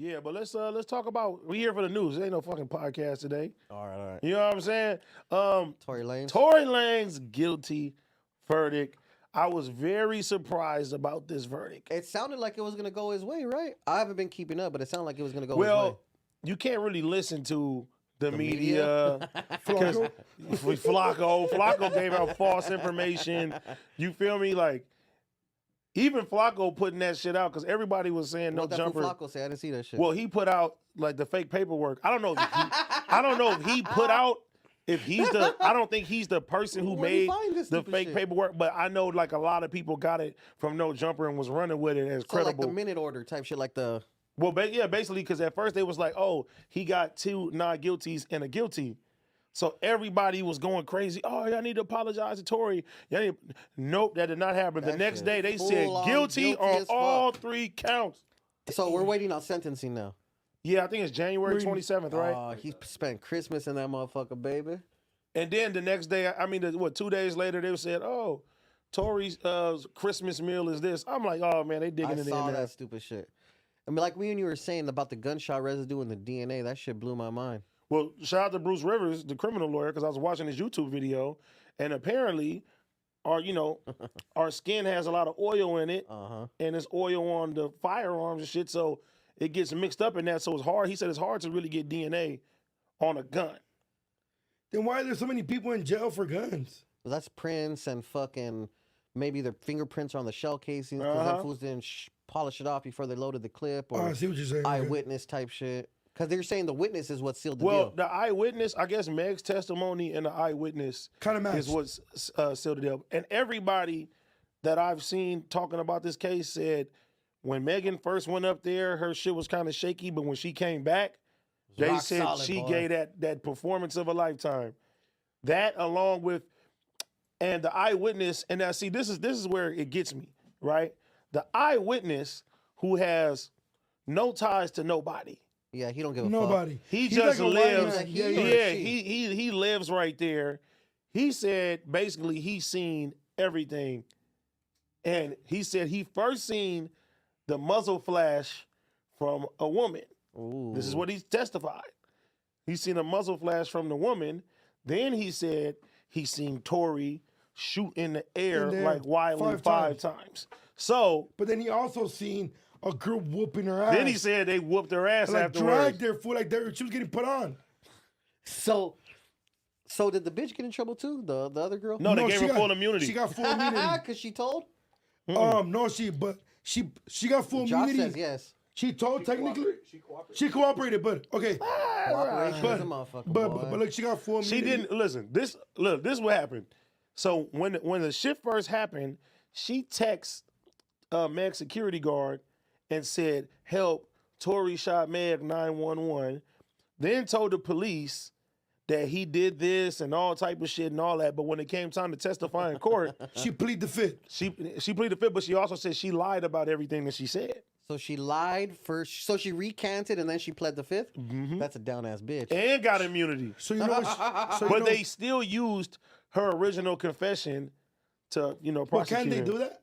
Yeah, but let's talk about. We here for the news. There ain't no fucking podcast today. All right. You know what I'm saying? Tory Lanez. Tory Lanez guilty verdict. I was very surprised about this verdict. It sounded like it was gonna go his way, right? I haven't been keeping up, but it sounded like it was gonna go his way. Well, you can't really listen to the media. Flacco gave out false information. You feel me? Like, even Flacco putting that shit out because everybody was saying no jumper. What Flacco say? I didn't see that shit. Well, he put out like the fake paperwork. I don't know. I don't know if he put out. If he's the, I don't think he's the person who made the fake paperwork, but I know like a lot of people got it from No Jumper and was running with it as credible. Like the minute order type shit, like the. Well, yeah, basically, because at first they was like, oh, he got 2 not-guilties and a guilty. So everybody was going crazy. Oh, y'all need to apologize to Tory. Nope, that did not happen. The next day they said guilty on all 3 counts. So we're waiting on sentencing now. Yeah, I think it's January 27th, right? He spent Christmas in that motherfucker, baby. And then the next day, I mean, 2 days later, they said, oh, Tory's Christmas meal is this. I'm like, oh, man, they digging it in there. I saw that stupid shit. I mean, like me and you were saying about the gunshot residue and the DNA, that shit blew my mind. Well, shout out to Bruce Rivers, the criminal lawyer, because I was watching his YouTube video, and apparently our skin has a lot of oil in it, and it's oil on the firearms and shit, so it gets mixed up in that, so it's hard. He said it's hard to really get DNA on a gun. Then why are there so many people in jail for guns? Well, that's prints and fucking maybe their fingerprints are on the shell casings because them fools didn't polish it off before they loaded the clip, or I see what you're saying. Eyewitness type shit. Because they're saying the witness is what sealed the deal. Well, the eyewitness, I guess Meg's testimony and the eyewitness kind of is what sealed the deal. And everybody that I've seen talking about this case said when Megan first went up there, her shit was kind of shaky, but when she came back, they said solid, she gave that performance of a lifetime. That along with, and the eyewitness, and now see, this is where it gets me, right? The eyewitness who has no ties to nobody. Yeah, he don't give a nobody. fuck. He just like lives. Yeah, he lives right there. He said basically he's seen everything, and he said he first seen the muzzle flash from a woman. Ooh. This is what he's testified. He's seen a muzzle flash from the woman. Then he said he seen Tory shoot in the air like Wiley 5 times. So, but then he also seen a girl whooping her ass. Then he said they whooped her ass like afterwards. Dragged their foot like she was getting put on. So did the bitch get in trouble too? The other girl? No, they gave her full immunity. She got full immunity because she told. No, she got full immunity. Says yes. She told technically she cooperated, but okay. Cooperation is a motherfucker. But look, she got full immunity. She didn't listen. This is what happened. So when the shit first happened, she texted Meg's security guard and said, "Help! Tory shot Meg 911." Then told the police that he did this and all type of shit and all that. But when it came time to testify in court, she pleaded the fifth. She pleaded the fifth, but she also said she lied about everything that she said. So she lied first. So she recanted and then she pled the fifth. Mm-hmm. That's a down ass bitch. And got immunity. So you know, but they still used her original confession to prosecute. But can they do that?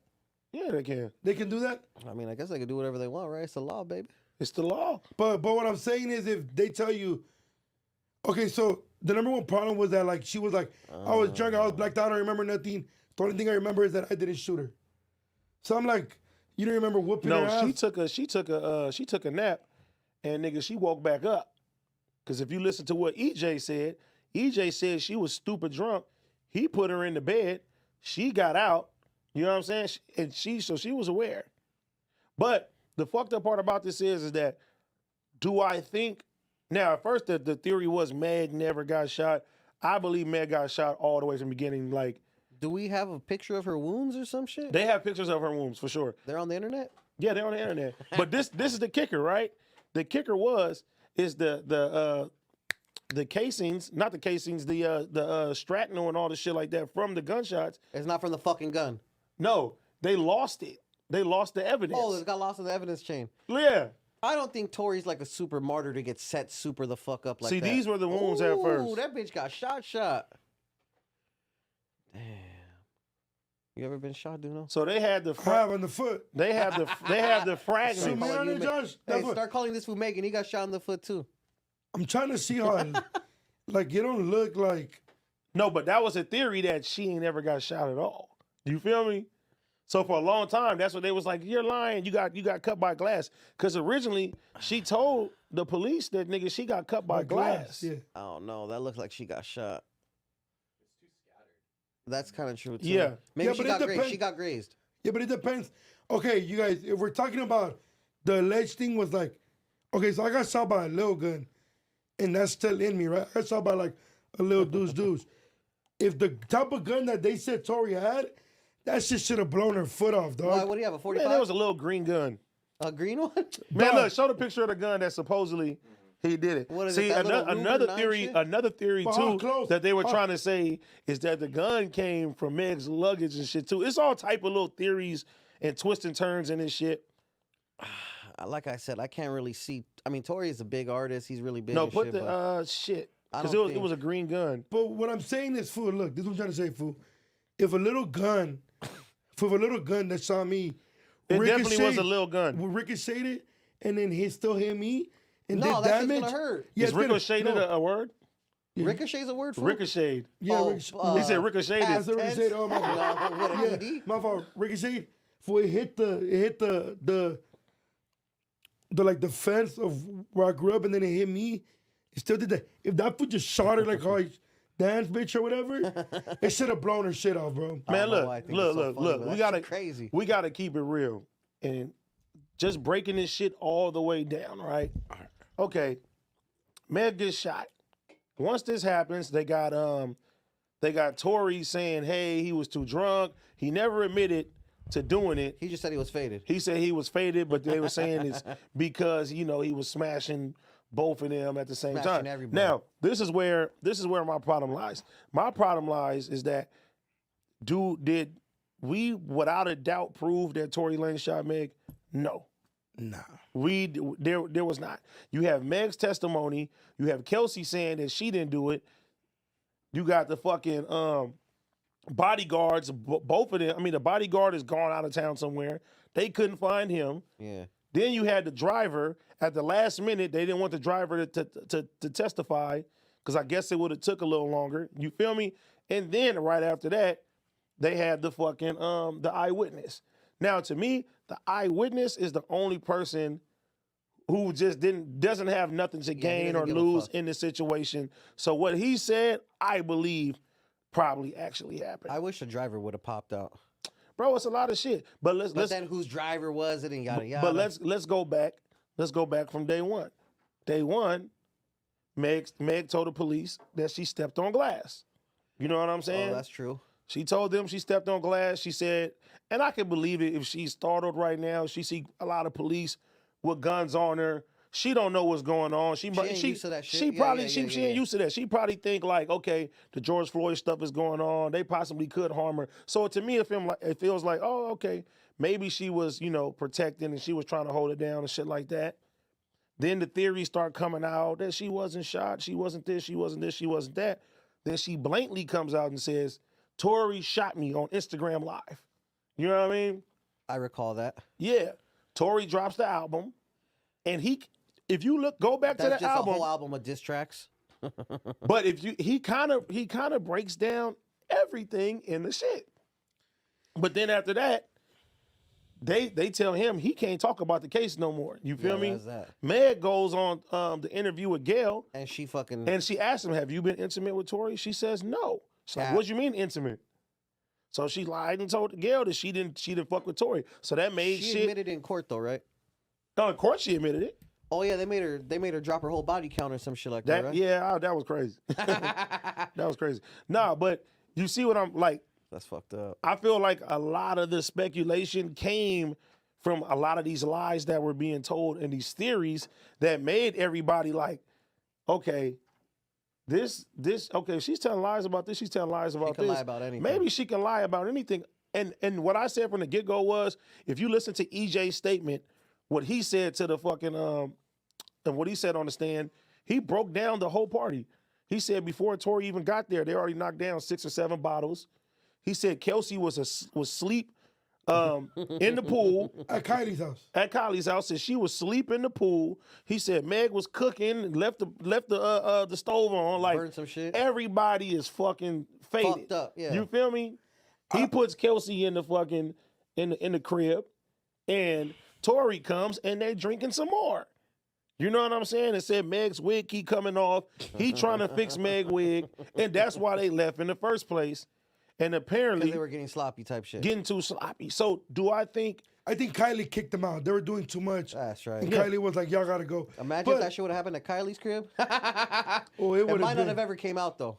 Yeah, they can. They can do that. I mean, I guess they can do whatever they want, right? It's the law, baby. It's the law. But what I'm saying is, if they tell you, okay, so the number one problem was that like she was like, I was drunk, I was blacked out, I don't remember nothing. The only thing I remember is that I didn't shoot her. So I'm like, you don't remember whooping her ass? she took a nap, and nigga, she woke back up. Because if you listen to what EJ said she was stupid drunk. He put her in the bed. She got out. You know what I'm saying? And she was aware. But the fucked up part about this is that, do I think, now at first the theory was Meg never got shot. I believe Meg got shot all the way from the beginning. Like, do we have a picture of her wounds or some shit? They have pictures of her wounds for sure. They're on the internet? Yeah, they're on the internet. But this is the kicker, right? The kicker is the casings, not the casings, the shrapnel and all the shit like that from the gunshots. It's not from the fucking gun. No, they lost it. They lost the evidence. Oh, it got lost in the evidence chain. Yeah. I don't think Tory's like a super martyr to get set super the fuck up like that. See, these were the wounds at first. Ooh, that bitch got shot. Damn. You ever been shot, Duno? So they had the I have on the foot. they have the So fragments. man, on it, Josh. That's Hey, what, start calling this fool Megan. He got shot in the foot too. I'm trying to see how, like, you don't look like. No, but that was a theory that she ain't ever got shot at all. You feel me? So for a long time, that's what they was like, you're lying. You got cut by glass. Because originally, she told the police that, nigga, she got cut by glass. Yeah. I don't know. That looks like she got shot. That's kind of true too. Yeah. Maybe Yeah, she but it got grazed. depends. She got grazed. Yeah, but it depends. Okay, you guys, if we're talking about the alleged thing was like, okay, so I got shot by a little gun, and that's still in me, right? I got shot by like a little deuce. If the type of gun that they said Tory had, that shit should have blown her foot off, dog. Why? What do you have? A 45? Man, there was a little green gun. A green one? Man, Dog. look, show the picture of the gun that supposedly he did it. What is See, it, that little another Ruger 9 theory, shit? another theory But how too close? that they were How- trying to say is that the gun came from Meg's luggage and shit too. It's all type of little theories and twists and turns in this shit. Like I said, I can't really see. I mean, Tory is a big artist. He's really big. No, and put shit, the but shit I because don't it think- was a green gun. But what I'm saying is, fool, look, this is what I'm trying to say, fool. If a little gun that shot me, It definitely was a ricocheted- little gun. ricocheted, and then he still hit me and No, did that shit's damage. gonna hurt. Yeah, Is it's gonna- ricocheted no, a word? Ricochet's a word for it? Ricocheted. Yeah, Oh, ricocheted. He said ricocheted. I said ricocheted. Oh my No, god. what, Yeah, ED? my fault. Ricocheted. For it hit the like the fence of where I grew up, and then it hit me. It still did that. If that foot just shot her like how I dance, bitch, or whatever, it should have blown her shit off, bro. I Man, don't know why I look, think it's so funny, but we that gotta shit crazy. We gotta keep it real and just breaking this shit all the way down, right? Okay, Meg gets shot. Once this happens, they got Tory saying, "Hey, he was too drunk." He never admitted to doing it. He just said he was faded. He said he was faded, but they were saying it's because he was smashing both of them at the same Smashing time. everybody. Now, this is where my problem lies. My problem lies is that did we without a doubt prove that Tory Lanez shot Meg? No. Nah. There was not. You have Meg's testimony. You have Kelsey saying that she didn't do it. You got the fucking bodyguards, both of them. I mean, the bodyguard is gone out of town somewhere. They couldn't find him. Yeah. Then you had the driver. At the last minute, they didn't want the driver to testify because I guess it would have took a little longer. You feel me? And then right after that, they had the fucking the eyewitness. Now, to me, the eyewitness is the only person who just doesn't have nothing to he gain or doesn't give a lose fuck. in the situation. So what he said, I believe, probably actually happened. I wish the driver would have popped out. Bro, it's a lot of shit. But But then whose driver was it and yada yada. But let's go back. Let's go back from day one. Day one, Meg told the police that she stepped on glass. You know what I'm saying? Oh, that's true. She told them she stepped on glass. She said, and I can believe it if she's startled right now. She see a lot of police with guns on her. She don't know what's going on. She ain't used to that shit. She Yeah, probably yeah, she yeah, she yeah. ain't used to that. She probably think like, okay, the George Floyd stuff is going on. They possibly could harm her. So to me, it feels like, oh, okay, maybe she was protecting and she was trying to hold it down and shit like that. Then the theories start coming out that she wasn't shot, she wasn't this, she wasn't this, she wasn't that. Then she blatantly comes out and says, Tory shot me on Instagram Live. You know what I mean? I recall that. Yeah. Tory drops the album, and if you go back to That's the just album, a whole album of diss tracks. but he kind of breaks down everything in the shit. But then after that, they tell him he can't talk about the case no more. You feel me? That's that. Meg goes on the interview with Gail, And she fucking. and she asks him, "Have you been intimate with Tory?" She says, "No." She's like, Yeah. "What do you mean intimate?" So she lied and told Gail that she didn't fuck with Tory. So that made she shit. admitted in court though, right? No, in court she admitted it. Oh yeah, they made her drop her whole body count or some shit like that, right? Yeah, that was crazy. That was crazy. Nah, but you see what I'm like. That's fucked up. I feel like a lot of the speculation came from a lot of these lies that were being told and these theories that made everybody like, okay, okay, she's telling lies about this, she's telling lies about can this. lie about anything. Maybe she can lie about anything. And what I said from the get-go was, if you listen to EJ's statement, what he said to the fucking and what he said on the stand, he broke down the whole party. He said before Tory even got there, they already knocked down 6 or 7 bottles. He said Kelsey was asleep in the pool At Kylie's house. at Kylie's house. And she was asleep in the pool. He said Meg was cooking and left the stove on. Like Burned some shit. everybody is fucking faded. Fucked up, yeah. You feel me? He puts Kelsey in the fucking in the crib, and Tory comes and they drinking some more. You know what I'm saying? It said Meg's wig keep coming off. He trying to fix Meg's wig, and that's why they left in the first place. And apparently They were getting sloppy type shit. getting too sloppy. So do I think? I think Kylie kicked them out. They were doing too much. That's right. And Kylie was like, y'all gotta go. Imagine if that shit would have happened at Kylie's crib. Oh, it It would might have not been. have ever came out though.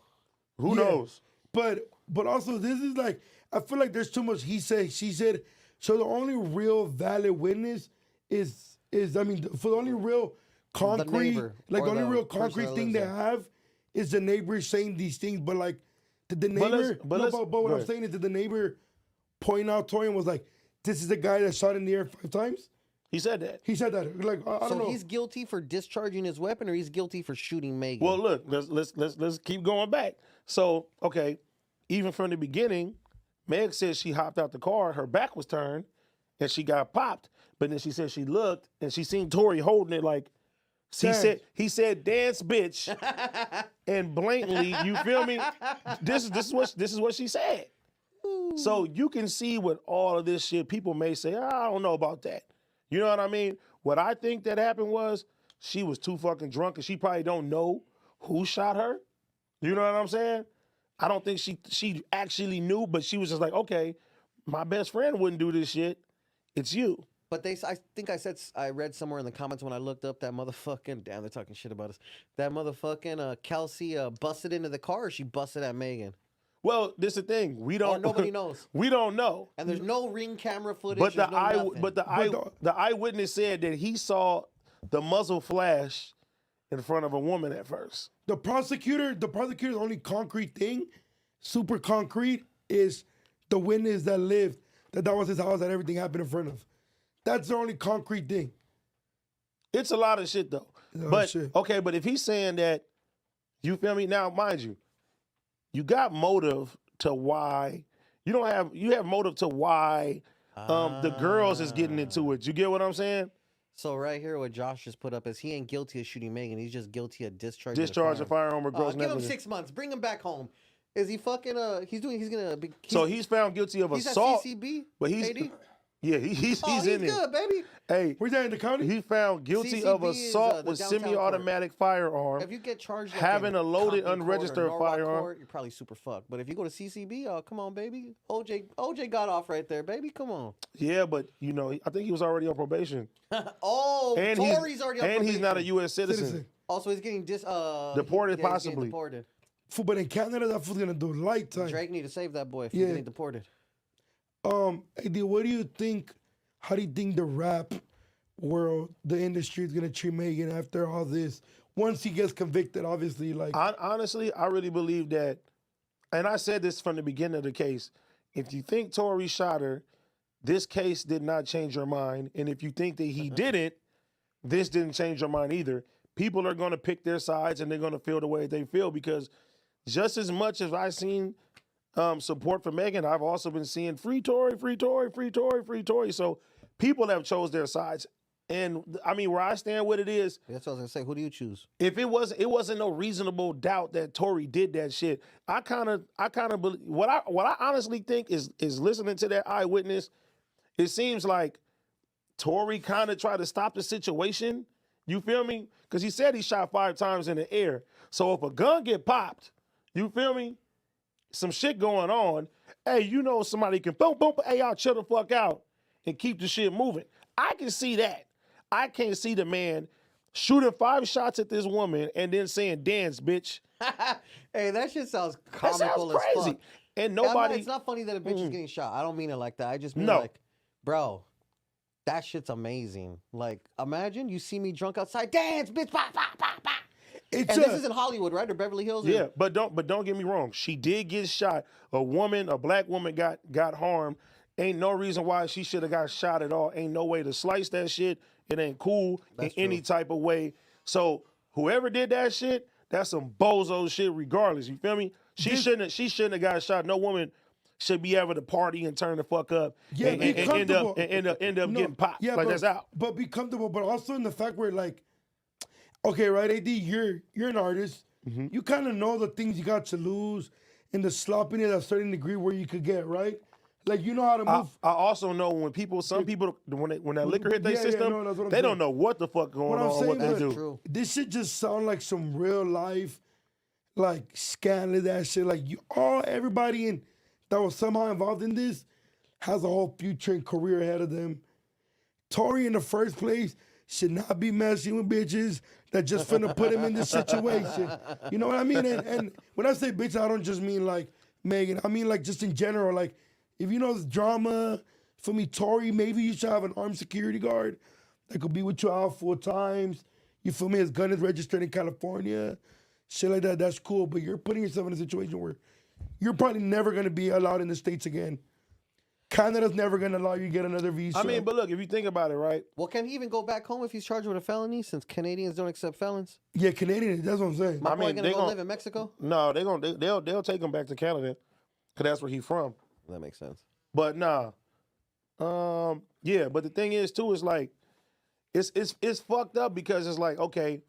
Who knows? But also this is like, I feel like there's too much he said, she said. So the only real valid witness is I mean, for the only real concrete, neighbor like or the only the real person concrete that thing lives they there. have is the neighbor saying these things. But like, did the But let's- neighbor? but no, let's- but go what I'm ahead. saying is, did the neighbor point out Tory and was like, "This is the guy that shot in the air 5 times"? He said that. He said that. Like, I don't So know. he's guilty for discharging his weapon, or he's guilty for shooting Megan. Well, look, let's keep going back. So, okay, even from the beginning, Meg said she hopped out the car, her back was turned, and she got popped. But then she said she looked and she seen Tory holding it like he said dance bitch and blatantly, you feel me? This is what she said. So you can see with all of this shit, people may say, I don't know about that. You know what I mean? What I think that happened was she was too fucking drunk and she probably don't know who shot her. You know what I'm saying? I don't think she actually knew, but she was just like, okay, my best friend wouldn't do this shit. It's you. But I think I read somewhere in the comments when I looked up that motherfucking, damn, they're talking shit about us. That motherfucking Kelsey busted into the car, or she busted at Megan. Well, this is the thing. We don't. Or nobody knows. We don't know. And there's no ring camera footage. But there's no nothing. the eyewitness said that he saw the muzzle flash in front of a woman at first. The prosecutor's only concrete thing, super concrete, is the witness that lived, that was his house, that everything happened in front of. That's the only concrete thing. It's a lot of shit though. lot of But shit. okay, but if he's saying that, you feel me? Now, mind you, you got motive to why you have motive to why the girls is getting into it. You get what I'm saying? So right here, what Josh just put up is he ain't guilty of shooting Megan. He's just guilty of discharging. Discharge a firearm or Oh, gross give him negligence. 6 months. Bring him back home. Is he fucking? He's gonna be. So he's found guilty of he's assault. at CCB. But he's 80? yeah, he's Oh, he's in there. good, baby. Hey, Where's that in the county? he found guilty of CCB is, assault the with downtown semi-automatic firearm. If you get charged like Having in a loaded, Compton Court or unregistered Norwalk firearm. Court, you're probably super fucked. But if you go to CCB, oh come on, baby. OJ got off right there, baby. Come on. Yeah, but you know, I think he was already on probation. Oh, And Tory's already on and he's not a probation. U.S. citizen. Citizen. Also, he's getting Deported, he's getting possibly. deported. But in Canada, that fool's gonna do lifetime. Drake need to save that boy if Yeah. he's getting deported. AD, what do you think? How do you think the rap world, the industry, is gonna treat Megan after all this? Once he gets convicted, obviously, like Honestly, I really believe that, and I said this from the beginning of the case. If you think Tory shot her, this case did not change your mind. And if you think that he didn't, this didn't change your mind either. People are going to pick their sides and they're going to feel the way they feel because just as much as I've seen support for Megan, I've also been seeing free Tory, free Tory, free Tory, free Tory. So people have chose their sides. And I mean, where I stand with it is, That's what I was gonna say. Who do you choose? if it wasn't no reasonable doubt that Tory did that shit. I kind of believe what I honestly think is listening to that eyewitness. It seems like Tory kind of tried to stop the situation. You feel me? Because he said he shot 5 times in the air. So if a gun get popped, you feel me? Some shit going on. Hey, you know somebody can boom boom. Hey, y'all chill the fuck out and keep the shit moving. I can see that. I can't see the man shooting 5 shots at this woman and then saying, dance, bitch. Hey, that shit sounds That comical sounds as crazy. fuck. And Yeah, nobody, it's not funny that a bitch is getting shot. I don't mean it like that. I just mean No. like, bro, that shit's amazing. Like, imagine you see me drunk outside, dance, bitch, bah, bah, bah, bah. it's And this is in Hollywood, right, or Beverly Hills? Or- yeah, but don't get me wrong. She did get shot. A black woman got harmed. Ain't no reason why she should have got shot at all. Ain't no way to slice that shit. It ain't cool That's in any type of way. So whoever did that shit, that's some bozo shit regardless. You feel me? She shouldn't have got shot. No woman should be able to party and turn the fuck up Yeah, and, be and comfortable. end up No, getting popped. yeah, Like, but, that's out. But be comfortable, but also in the fact where like, okay, right, AD, you're an artist. Mm-hmm. You kind of know the things you got to lose and the sloppiness at a certain degree where you could get, right? Like you know how to move. I also know some people, when that liquor hit their Yeah, system, no, that's what I'm they saying. don't know what the fuck going What on I'm or what saying they is- do. True. This shit just sound like some real life, like scandalous that shit. Like everybody that was somehow involved in this has a whole future and career ahead of them. Tory in the first place should not be messing with bitches that just finna put him in this situation. You know what I mean? And when I say bitch, I don't just mean like Megan. I mean like just in general. Like if you know this drama, for me, Tory, maybe you should have an armed security guard that could be with you out 4 times. You feel me? His gun is registered in California. Shit like that, that's cool. But you're putting yourself in a situation where you're probably never gonna be allowed in the States again. Canada's never gonna allow you to get another visa. I mean, but look, if you think about it, right? Well, can he even go back home if he's charged with a felony since Canadians don't accept felons? yeah, Canadian, that's what I'm saying. My I boy mean, gonna they go gon- live in Mexico? No, they'll take him back to Canada because that's where he's from. That makes sense. But nah, yeah. But the thing is too, is like, it's fucked up because it's like, okay,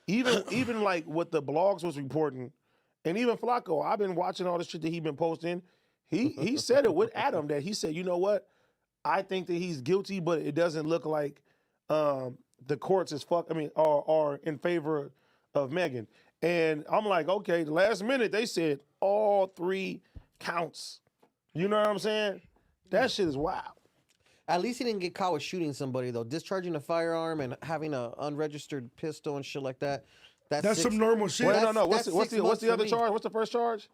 even like what the blogs was reporting, and even Flacco, I've been watching all the shit that he been posting. He said it with Adam that he said, you know what, I think that he's guilty, but it doesn't look like the courts are in favor of Megan. And I'm like, okay, the last minute they said all 3 counts. You know what I'm saying? That shit is wild. At least he didn't get caught with shooting somebody though. Discharging a firearm and having an unregistered pistol and shit like that. That's some normal shit. Wait, That's- no. What's that's 6 the months for other me. charge? What's the first charge?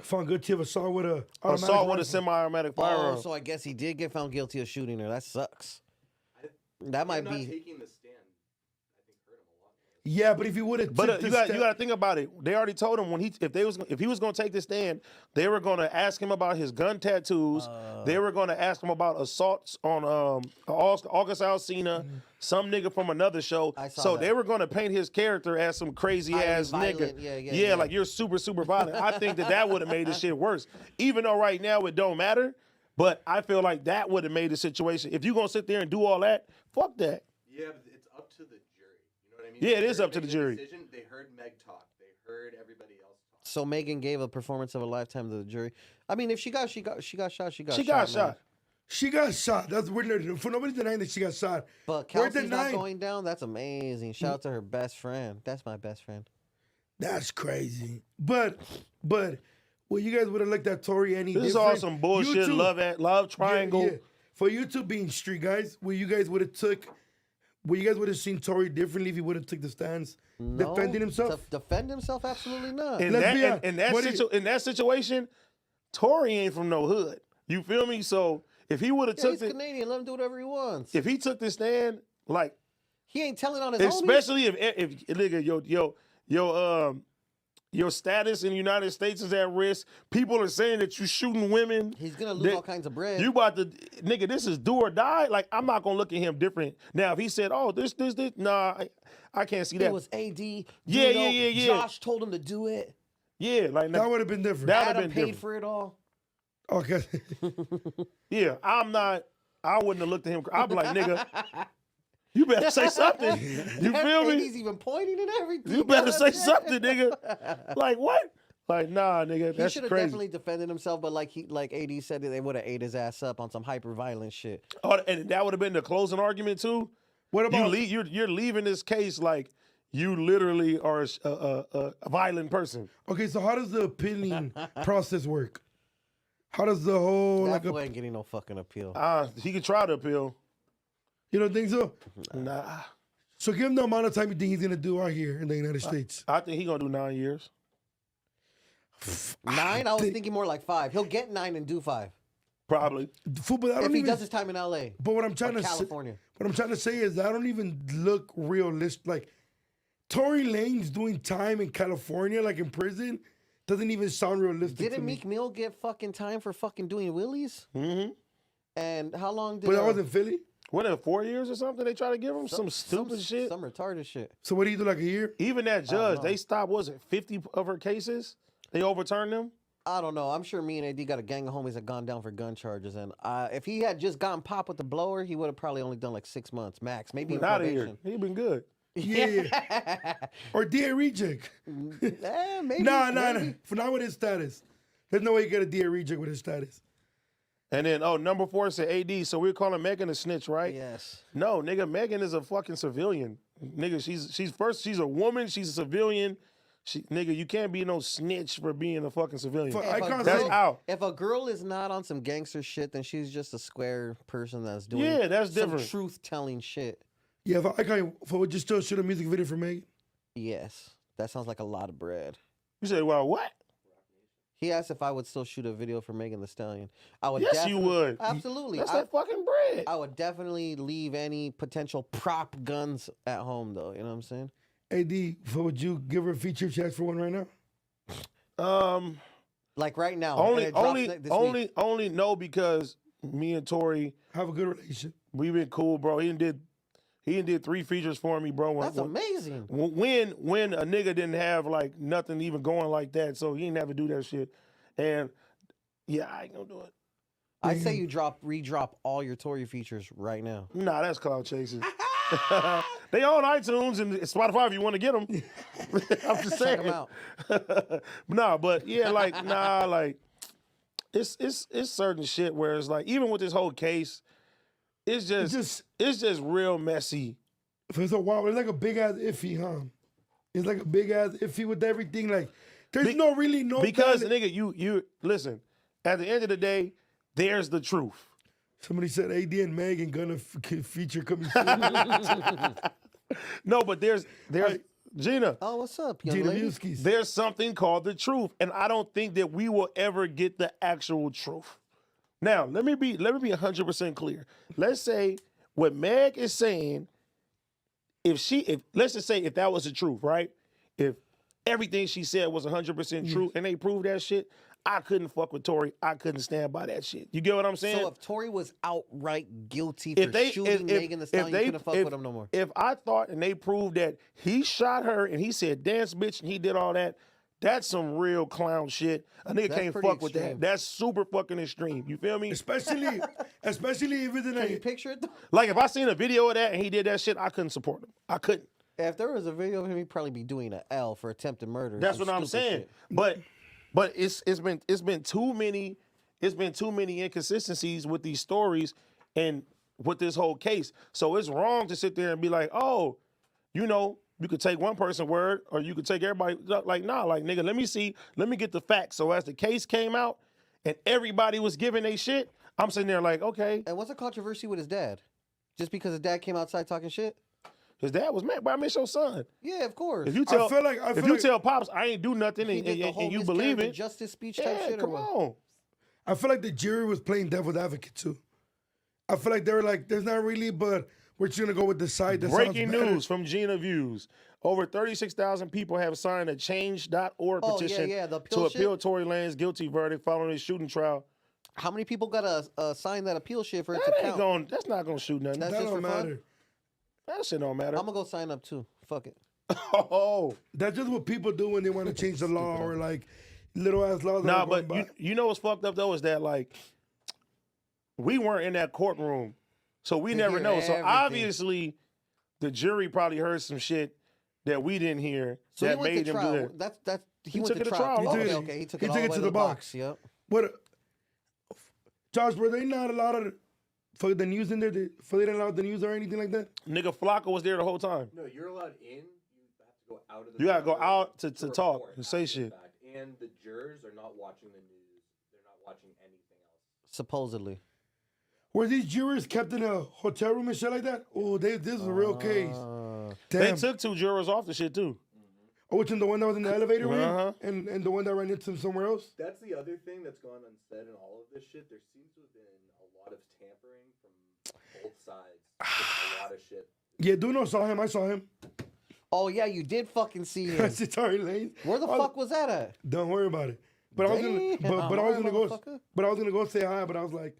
Found guilty of assault with a automatic Assault with a rifle. semi-automatic firearm. Oh, so I guess he did get found guilty of shooting her. That sucks. That might Not be. taking the stand, I think, hurt him a lot. Yeah, but if he would have, But you got to think about it. They already told him if he was going to take the stand, they were going to ask him about his gun tattoos. They were going to ask him about assaults on August Alsina, some nigga from another show. I saw So that. they were going to paint his character as some crazy Highly ass violent. nigga. Yeah. Like you're super violent. I think that would have made this shit worse. Even though right now it don't matter, but I feel like that would have made the situation. If you're going to sit there and do all that, fuck that. Yeah, but it's up to the jury. You know what I mean? Yeah, it The is jury up to the made a jury. Decision. They heard Meg talk. They heard everybody else talk. So Megan gave a performance of a lifetime to the jury. I mean, if she got shot, she got shot. She got man. shot. she got shot. That's weird. For nobody's denying that she got shot. But We're Kelsey's not denying- going down. That's amazing. Shout out to her best friend. That's my best friend. That's crazy. But well, you guys would have looked at Tory any This is different. all some bullshit. You two- Love triangle. Yeah. For you two being street guys, would you guys would have seen Tory differently if he would have took the stance, No, defending himself? To defend himself, absolutely not. In Let's that, be honest. in, that What situ- in that situation, Tory ain't from no hood. You feel me? So if he would have Yeah, took he's the, Canadian. Let him do whatever he wants. if he took the stand, like He ain't telling on his homies. especially if nigga your status in the United States is at risk. People are saying that you shooting women. He's gonna lose that all kinds of bread. You about to nigga? This is do or die. Like I'm not gonna look at him different. Now if he said, "Oh, this," nah, I can't see that. It was AD. Yeah. Josh told him to do it. Yeah, like That would have been different. That would've Adam been paid different. for it all. Okay. yeah. I wouldn't have looked at him. I'd be like, nigga, you better say something. You feel me? He's even pointing and everything. You better say something, nigga. Like what? Like nah, nigga. He That's should have crazy. definitely defended himself, but like AD said, that they would have ate his ass up on some hyper violent shit. Oh, and that would have been the closing argument too. What about You're leaving this case like you literally are a violent person. Okay, so how does the appealing process work? How does the whole That like boy ain't getting no fucking appeal. He could try to appeal. you don't think so? Nah, So give him the amount of time you think he's gonna do out here in the United States. I think he gonna do 9 years. 9? I was thinking more like 5. He'll get 9 and do 5 Probably. Football. I if don't he even. does his time in LA But what I'm or trying to say, California. what I'm trying to say is I don't even look realistic. Like Tory Lanez doing time in California, like in prison, doesn't even sound realistic. to Didn't me. Meek Mill get fucking time for fucking doing wheelies? Mm-hmm. And how long did? But that wasn't Philly. What, in 4 years or something? They try to give him some stupid shit. some retarded shit. So what do you do like a year? Even that judge, know. they stopped. Was it 50 of her cases? They overturned them? I don't know. I'm sure me and AD got a gang of homies that gone down for gun charges, and if he had just gotten popped with the blower, he would have probably only done like 6 months max, maybe even Out of here. probation. He been good. Yeah. Or DA reject. Maybe. Nah. maybe. For now with his status. There's no way you get a DA reject with his status. And then, number 4 said AD, so we're calling Megan a snitch, right? Yes. No, nigga, Megan is a fucking civilian. Nigga, she's a woman, she's a civilian. Nigga, you can't be no snitch for being a fucking civilian. That's out. If a girl is not on some gangster shit, then she's just a square person that's doing that's some different. truth-telling shit. Yeah, if I would just still shoot a music video for Megan. Yes. That sounds like a lot of bread. You said, well, what? He asked if I would still shoot a video for Megan Thee Stallion. I would. Yes, you would. Absolutely. That's that fucking bread. I would definitely leave any potential prop guns at home, though. You know what I'm saying? AD, would you give her a feature if she asked for one right now? Like right now. Only no, because me and Tory have a good relationship. We've been cool, bro. He did 3 features for me, bro. That's amazing. When a nigga didn't have like nothing even going like that, so he didn't have to do that shit. And yeah, I ain't gonna do it. I say you redrop all your Tory features right now. Nah, that's cloud chasing. They on iTunes and Spotify if you want to get them. I'm just saying. Check them out. Nah, but yeah, like it's certain shit where it's like, even with this whole case, it's just real messy. For so while it's like a big ass iffy, huh? It's like a big ass iffy with everything. Like there's because nigga, you listen. At the end of the day, there's the truth. Somebody said AD and Megan gonna feature coming soon. No, but there's Gina. Oh, what's up, young Gina lady? Muskies. There's something called the truth, and I don't think that we will ever get the actual truth. Now, let me be 100% clear. Let's say what Meg is saying. Let's just say if that was the truth, right? If everything she said was 100% true, and they proved that shit, I couldn't fuck with Tory. I couldn't stand by that shit. You get what I'm saying? So if Tory was outright guilty for shooting Megan Thee Stallion, you couldn't fuck with him no more. If I thought and they proved that he shot her and he said dance bitch and he did all that, that's some real clown shit. A nigga can't fuck with that. That's super fucking extreme. You feel me? Especially if it's in Can you picture it though? Like if I seen a video of that and he did that shit, I couldn't support him. I couldn't. If there was a video of him, he'd probably be doing an L for attempted murder. That's what I'm saying. But it's been too many inconsistencies with these stories and with this whole case. So it's wrong to sit there and be like, oh, you could take one person's word or you could take everybody. Like, nah, like nigga, let me get the facts. So as the case came out and everybody was giving they shit, I'm sitting there like, okay. And what's the controversy with his dad? Just because his dad came outside talking shit? His dad was mad, but I miss your son. Yeah, of course. If you tell, tell Pops I ain't do nothing and you believe it, justice speech type shit. Come on. I feel like the jury was playing devil's advocate too. I feel like they were like, "There's not really," but we're just gonna go with the side that Breaking sounds better. news from Gina Views. Over 36,000 people have signed a Change.org petition to appeal Tory Lanez guilty verdict following his shooting trial. How many people got to sign that appeal shit for it to That count? that's not gonna shoot nothing. That's That just don't for fun? matter. That shit don't matter. I'm going to go sign up too. Fuck it. Oh. That's just what people do when they want to change the law or like little ass laws. Nah, but you know what's fucked up though is that like we weren't in that courtroom, so we never know. So obviously, the jury probably heard some shit that we didn't hear that made them do that. He went to trial. Okay. He took it to the box. Yep. What, Josh? Were they not allowed for the news in there? For they didn't allow the news or anything like that? Nigga, Flocka was there the whole time. No, you're allowed in. You have to go out of the. You gotta go out to report talk and say after the shit. fact. And the jurors are not watching the news. They're not watching anything else. Supposedly. Were these jurors kept in a hotel room and shit like that? Oh, this is a real case. They Damn. took 2 jurors off the shit too. Oh, which one? The one that was in the elevator with him? Uh-huh. And the one that ran into him somewhere else? That's the other thing that's gone unsaid in all of this shit. There seems to have been a lot of tampering from both sides. Just a lot of shit. Yeah, Duno saw him. I saw him. Oh, yeah, you did fucking see him. That's Tory Lanez. Where the fuck was that at? Don't worry about it. But I was gonna, Damn, but I was gonna go. motherfucker. But I was gonna go say hi. But I was like,